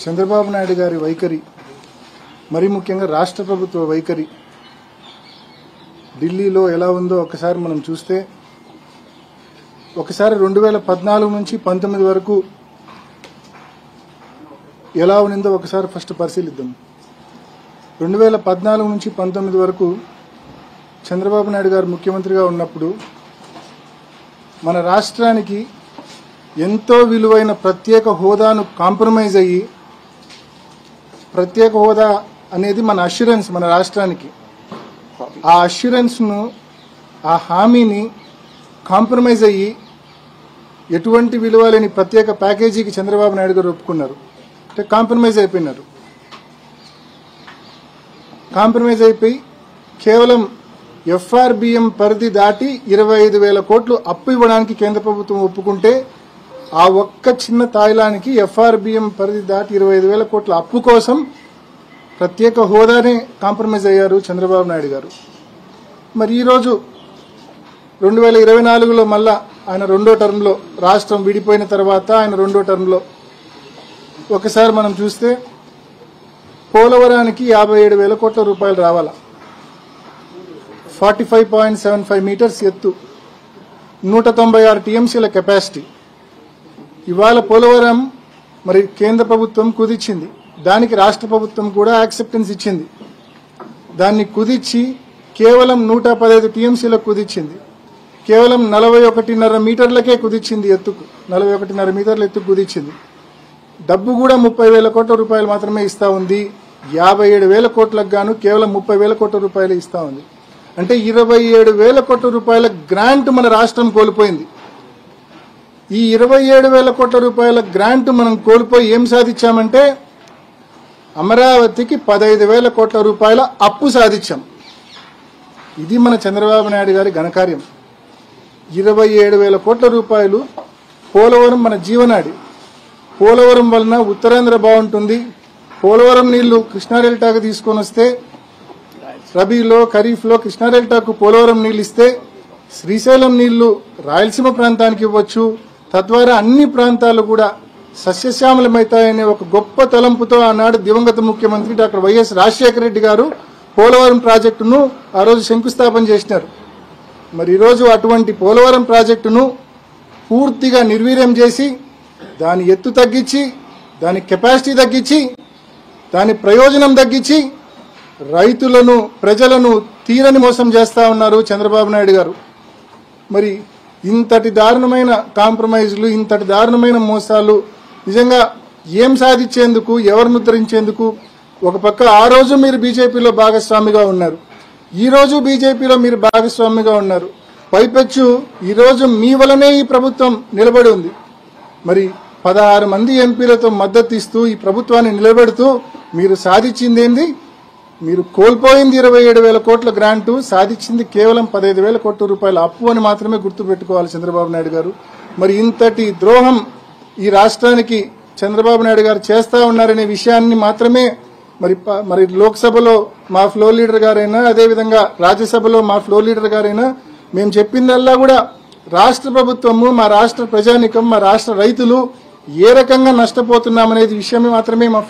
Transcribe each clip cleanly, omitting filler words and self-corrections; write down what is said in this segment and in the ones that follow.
చంద్రబాబు నాయుడు గారి వైఖరి, మరి ముఖ్యంగా రాష్ట్ర ప్రభుత్వ వైఖరి ఢిల్లీలో ఎలా ఉందో ఒకసారి మనం చూస్తే, ఒకసారి 2014 నుంచి 19 వరకు ఎలా ఉన్నిందో ఒకసారి ఫస్ట్ పరిశీలిద్దాం. 2014 నుంచి 19 వరకు చంద్రబాబు నాయుడు గారు ముఖ్యమంత్రిగా ఉన్నప్పుడు మన రాష్ట్రానికి ఎంతో విలువైన ప్రత్యేక హోదాను కాంప్రమైజ్ అయ్యి, ప్రత్యేక హోదా అనేది మన అష్యూరెన్స్, మన రాష్ట్రానికి ఆ అష్యూరెన్స్ను, ఆ హామీని కాంప్రమైజ్ అయ్యి ఎటువంటి విలువ లేని ప్రత్యేక ప్యాకేజీకి చంద్రబాబు నాయుడు గారు ఒప్పుకున్నారు. అంటే కాంప్రమైజ్ అయిపోయినారు. కాంప్రమైజ్ అయిపోయి కేవలం ఎఫ్ఆర్బిఎం పరిధి దాటి 25,000 కోట్లు అప్పు ఇవ్వడానికి కేంద్ర ప్రభుత్వం ఒప్పుకుంటే, ఆ ఒక్క చిన్న తాయిలానికి ఎఫ్ఆర్బిఎం పరిధి దాటి 25,000 కోట్ల అప్పు కోసం ప్రత్యేక హోదానే కాంప్రమైజ్ అయ్యారు చంద్రబాబు నాయుడు గారు. మరి ఈరోజు 2024లో మళ్ళా ఆయన రెండో టర్మ్లో, రాష్ట్రం విడిపోయిన తర్వాత ఆయన రెండో టర్మ్లో ఒకసారి మనం చూస్తే పోలవరానికి 57,000 కోట్ల రూపాయలు రావాలా. 45.75 మీటర్స్ ఎత్తు, 196 టీఎంసీల కెపాసిటీ. ఇవాళ పోలవరం మరి కేంద్ర ప్రభుత్వం కుదిచ్చింది, దానికి రాష్ట్ర ప్రభుత్వం కూడా యాక్సెప్టెన్స్ ఇచ్చింది. దాన్ని కుదిచ్చి కేవలం 115 టీఎంసీలకు కుదిచ్చింది. కేవలం 41.5 మీటర్లకే కుదిచ్చింది, ఎత్తుకు 41.5 మీటర్ల ఎత్తుకు కుదిచ్చింది. డబ్బు కూడా 30,000 కోట్ల రూపాయలు మాత్రమే ఇస్తా ఉంది. 57,000 కోట్లకు గాను కేవలం 30,000 కోట్ల రూపాయలు ఇస్తా ఉంది. అంటే 27,000 కోట్ల రూపాయల గ్రాంట్ మన రాష్ట్రం కోల్పోయింది. ఈ 27,000 కోట్ల రూపాయల గ్రాంట్ మనం కోల్పోయి ఏం సాధించామంటే, అమరావతికి 15,000 కోట్ల రూపాయల అప్పు సాధించాం. ఇది మన చంద్రబాబు నాయుడు గారి ఘనకార్యం. 27,000 కోట్ల రూపాయలు. పోలవరం మన జీవనాడి. పోలవరం వలన ఉత్తరాంధ్ర బాగుంటుంది. పోలవరం నీళ్లు కృష్ణా డెల్టాకు తీసుకొని వస్తే, రబీలో ఖరీఫ్లో కృష్ణా డెల్టాకు పోలవరం నీళ్ళు ఇస్తే, శ్రీశైలం నీళ్లు రాయలసీమ ప్రాంతానికి ఇవ్వచ్చు. తద్వారా అన్ని ప్రాంతాలు కూడా సస్యశ్యామలమవుతాయనే ఒక గొప్ప తలంపుతో ఆనాడు దివంగత ముఖ్యమంత్రి డాక్టర్ వైఎస్ రాజశేఖర రెడ్డి గారు పోలవరం ప్రాజెక్టును ఆ రోజు శంకుస్థాపన చేసినారు. మరి ఈరోజు అటువంటి పోలవరం ప్రాజెక్టును పూర్తిగా నిర్వీర్యం చేసి, దాని ఎత్తు తగ్గించి, దాని కెపాసిటీ తగ్గించి, దాని ప్రయోజనం తగ్గించి రైతులను, ప్రజలను తీరని మోసం చేస్తా ఉన్నారు చంద్రబాబు నాయుడు గారు. మరి ఇంతటి దారుణమైన కాంప్రమైజ్లు, ఇంతటి దారుణమైన మోసాలు నిజంగా ఏం సాధించేందుకు, ఎవరిని ఉద్ధరించేందుకు? ఒక పక్క ఆ రోజు మీరు బీజేపీలో భాగస్వామిగా ఉన్నారు, ఈ రోజు బీజేపీలో మీరు భాగస్వామిగా ఉన్నారు. పైపెచ్చు ఈరోజు మీ వలనే ఈ ప్రభుత్వం నిలబడి ఉంది. మరి 16 మంది ఎంపీలతో మద్దతు ఇస్తూ ఈ ప్రభుత్వాన్ని నిలబెడుతూ మీరు సాధించింది ఏంది? మీరు కోల్పోయింది 27,000 కోట్ల గ్రాంటు, సాధించింది కేవలం 15,000 కోట్ల రూపాయల అప్పు అని మాత్రమే గుర్తుపెట్టుకోవాలి చంద్రబాబు నాయుడు గారు. మరి ఇంతటి ద్రోహం ఈ రాష్ట్రానికి చంద్రబాబు నాయుడు గారు చేస్తా ఉన్నారనే విషయాన్ని మాత్రమే మరి లోక్సభలో మా ఫ్లోర్ లీడర్ గారైనా, అదేవిధంగా రాజ్యసభలో మా ఫ్లోర్ లీడర్ గారైనా మేము చెప్పిందల్లా కూడా రాష్ట్ర ప్రభుత్వము, మా రాష్ట్ర ప్రజానికం, మా రాష్ట్ర రైతులు ఏ రకంగా నష్టపోతున్నామనేది విషయమే మాత్రమే మా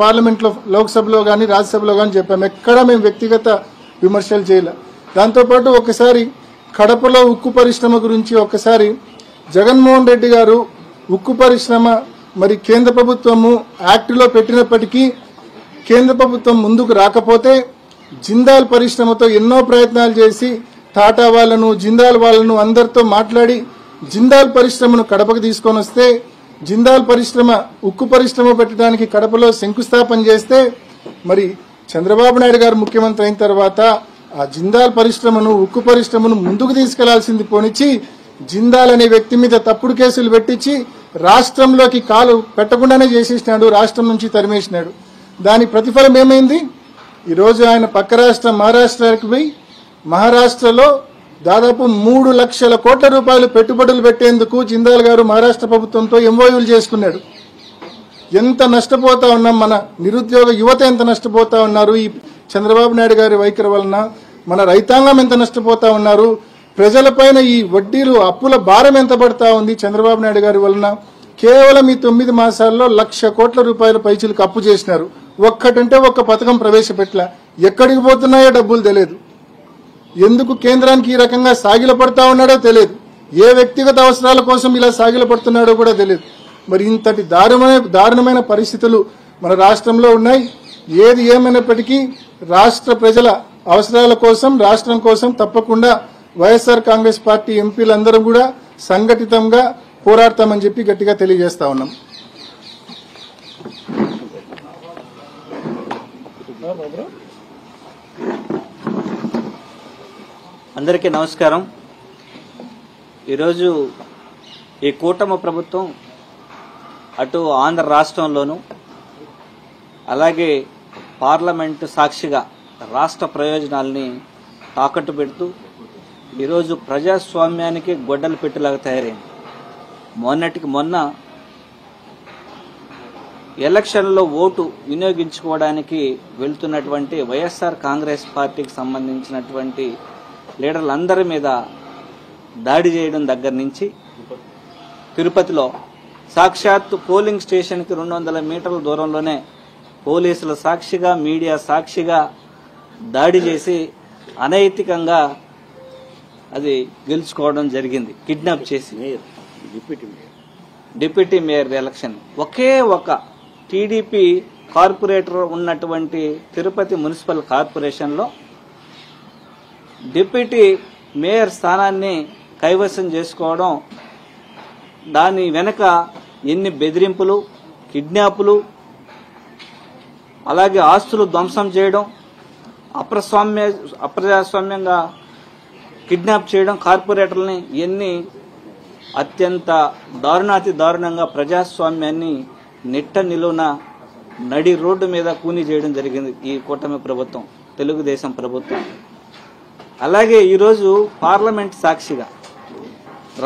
పార్లమెంట్లో, లోక్సభలో కానీ రాజ్యసభలో కానీ చెప్పాము. ఎక్కడా మేము వ్యక్తిగత విమర్శలు చేయలే. దాంతోపాటు ఒకసారి కడపలో ఉక్కు పరిశ్రమ గురించి ఒకసారి జగన్మోహన్ రెడ్డి గారు ఉక్కు పరిశ్రమ మరి కేంద్ర ప్రభుత్వము యాక్టులో పెట్టినప్పటికీ కేంద్ర ప్రభుత్వం ముందుకు రాకపోతే, జిందాల్ పరిశ్రమతో ఎన్నో ప్రయత్నాలు చేసి టాటా వాళ్ళను, జిందాల్ వాళ్ళను అందరితో మాట్లాడి జిందాల్ పరిశ్రమను కడపకు తీసుకొని వస్తే, జిందాల్ పరిశ్రమ, ఉక్కు పరిశ్రమ పెట్టడానికి కడపలో శంకుస్థాపన చేస్తే, మరి చంద్రబాబు నాయుడు గారు ముఖ్యమంత్రి అయిన తర్వాత ఆ జిందాల్ పరిశ్రమను, ఉక్కు పరిశ్రమను ముందుకు తీసుకెళ్లాల్సింది పోనిచ్చి, జిందాల్ అనే వ్యక్తి మీద తప్పుడు కేసులు పెట్టించి రాష్ట్రంలోకి కాలు పెట్టకుండానే చేసేసినాడు, రాష్ట్రం నుంచి తరిమేసినాడు. దాని ప్రతిఫలం ఏమైంది? ఈరోజు ఆయన పక్క రాష్ట్రం మహారాష్ట్రకి పోయి, మహారాష్ట్రలో దాదాపు 3 లక్షల కోట్ల రూపాయలు పెట్టుబడులు పెట్టేందుకు జిందాల్ గారు మహారాష్ట్ర ప్రభుత్వంతో ఎంఓయూలు చేసుకున్నాడు. ఎంత నష్టపోతా ఉన్నాం, మన నిరుద్యోగ యువత ఎంత నష్టపోతా ఉన్నారు ఈ చంద్రబాబు నాయుడు గారి వైఖరి వలన, మన రైతాంగం ఎంత నష్టపోతా ఉన్నారు, ప్రజలపైన ఈ వడ్డీలు, అప్పుల భారం ఎంత పడతా ఉంది చంద్రబాబు నాయుడు గారి వలన. కేవలం ఈ 9 మాసాల్లో 1,00,000 కోట్ల రూపాయల పైచిలకు అప్పు చేసినారు. ఒక్కటంటే ఒక్క పథకం ప్రవేశపెట్టలా. ఎక్కడికి పోతున్నాయో డబ్బులు తెలియదు. ఎందుకు కేంద్రానికి ఈ రకంగా సాగిలపడతా ఉన్నాడో తెలియదు. ఏ వ్యక్తిగత అవసరాల కోసం ఇలా సాగిలపడుతున్నాడో కూడా తెలియదు. మరి ఇంతటి దారుణమైన పరిస్థితులు మన రాష్ట్రంలో ఉన్నాయి. ఏది ఏమైనప్పటికీ రాష్ట్ర ప్రజల అవసరాల కోసం, రాష్ట్రం కోసం తప్పకుండా వైఎస్ఆర్ కాంగ్రెస్ పార్టీ ఎంపీలందరూ కూడా సంఘటితంగా పోరాడతామని చెప్పి గట్టిగా తెలియజేస్తా ఉన్నాం. అందరికీ నమస్కారం. ఈరోజు ఈ కూటమి ప్రభుత్వం అటు ఆంధ్ర రాష్ట్రంలోనూ అలాగే పార్లమెంటు సాక్షిగా రాష్ట్ర ప్రయోజనాల్ని తాకట్టు పెడుతూ ఈరోజు ప్రజాస్వామ్యానికి గొడ్డలు పెట్టేలాగా తయారైంది. మొన్నటికి మొన్న ఎలక్షన్లో ఓటు వినియోగించుకోవడానికి వెళ్తున్నటువంటి వైఎస్ఆర్ కాంగ్రెస్ పార్టీకి సంబంధించినటువంటి లీడర్లందరి మీద దాడి చేయడం దగ్గర నుంచి తిరుపతిలో సాక్షాత్తు పోలింగ్ స్టేషన్కి 200 మీటర్ల దూరంలోనే పోలీసుల సాక్షిగా, మీడియా సాక్షిగా దాడి చేసి అనైతికంగా అది గెలుచుకోవడం జరిగింది. కిడ్నాప్ చేసి డిప్యూటీ మేయర్ ఎలక్షన్ ఒకే ఒక టీడీపీ కార్పొరేటర్ ఉన్నటువంటి తిరుపతి మున్సిపల్ కార్పొరేషన్లో డిప్యూటీ మేయర్ స్థానాన్ని కైవసం చేసుకోవడం, దాని వెనక ఎన్ని బెదిరింపులు, కిడ్నాపులు, అలాగే ఆస్తులు ధ్వంసం చేయడం, అప్రజాస్వామ్యంగా కిడ్నాప్ చేయడం, కార్పొరేటర్లని ఎన్ని అత్యంత దారుణాతి దారుణంగా ప్రజాస్వామ్యాన్ని నిట్ట నిలువున నడి రోడ్డు మీద కూని చేయడం జరిగింది ఈ కూటమి ప్రభుత్వం, తెలుగుదేశం ప్రభుత్వం. అలాగే ఈరోజు పార్లమెంట్ సాక్షిగా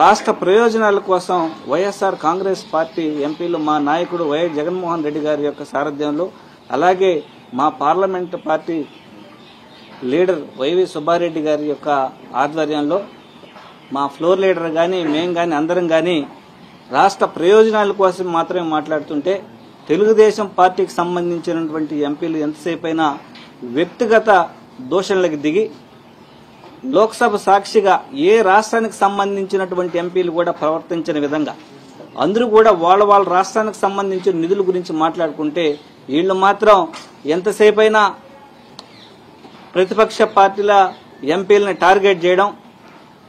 రాష్ట్ర ప్రయోజనాల కోసం వైఎస్ఆర్ కాంగ్రెస్ పార్టీ ఎంపీలు, మా నాయకుడు వైఎస్ జగన్మోహన్ రెడ్డి గారి యొక్క సారథ్యంలో, అలాగే మా parliament party leader YV Subbareddy గారి యొక్క ఆధ్వర్యంలో మా ఫ్లోర్ లీడర్ కానీ మేం కానీ అందరం కానీ రాష్ట్ర ప్రయోజనాల కోసం మాత్రమే మాట్లాడుతుంటే తెలుగుదేశం పార్టీకి సంబంధించినటువంటి ఎంపీలు ఎంతసేపైనా వ్యక్తిగత దోషణలకు దిగి లోక్సభ సాక్షిగా ఏ రాష్ట్రానికి సంబంధించినటువంటి ఎంపీలు కూడా ప్రవర్తించిన విధంగా అందరూ కూడా వాళ్ళ రాష్ట్రానికి సంబంధించిన నిధుల గురించి మాట్లాడుకుంటే వీళ్ళు మాత్రం ఎంతసేపైనా ప్రతిపక్ష పార్టీల ఎంపీలని టార్గెట్ చేయడం,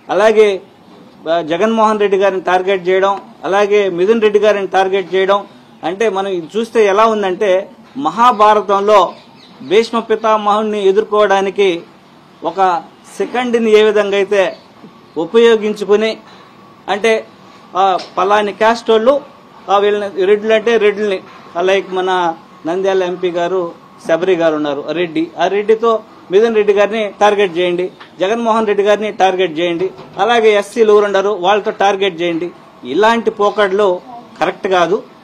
అలాగే జగన్మోహన్ రెడ్డి గారిని టార్గెట్ చేయడం, అలాగే మిథున్ రెడ్డి గారిని టార్గెట్ చేయడం. అంటే మనం చూస్తే ఎలా ఉందంటే మహాభారతంలో భీష్మ పితామహుని ఎదుర్కోవడానికి ఒక సెకండ్ని ఏ విధంగా అయితే ఉపయోగించుకుని, అంటే పలాని క్యాస్ట్ వాళ్ళు వీళ్ళని రెడ్లు అంటే రెడ్లని, లైక్ మన నంద్యాల ఎంపీ గారు శబరి గారు ఉన్నారు రెడ్డి, ఆ రెడ్డితో మిథున్ రెడ్డి గారిని టార్గెట్ చేయండి, జగన్మోహన్ రెడ్డి గారిని టార్గెట్ చేయండి, అలాగే ఎస్సీలు ఎవరున్నారు వాళ్ళతో టార్గెట్ చేయండి. ఇలాంటి పోకడ్లు కరెక్ట్ కాదు.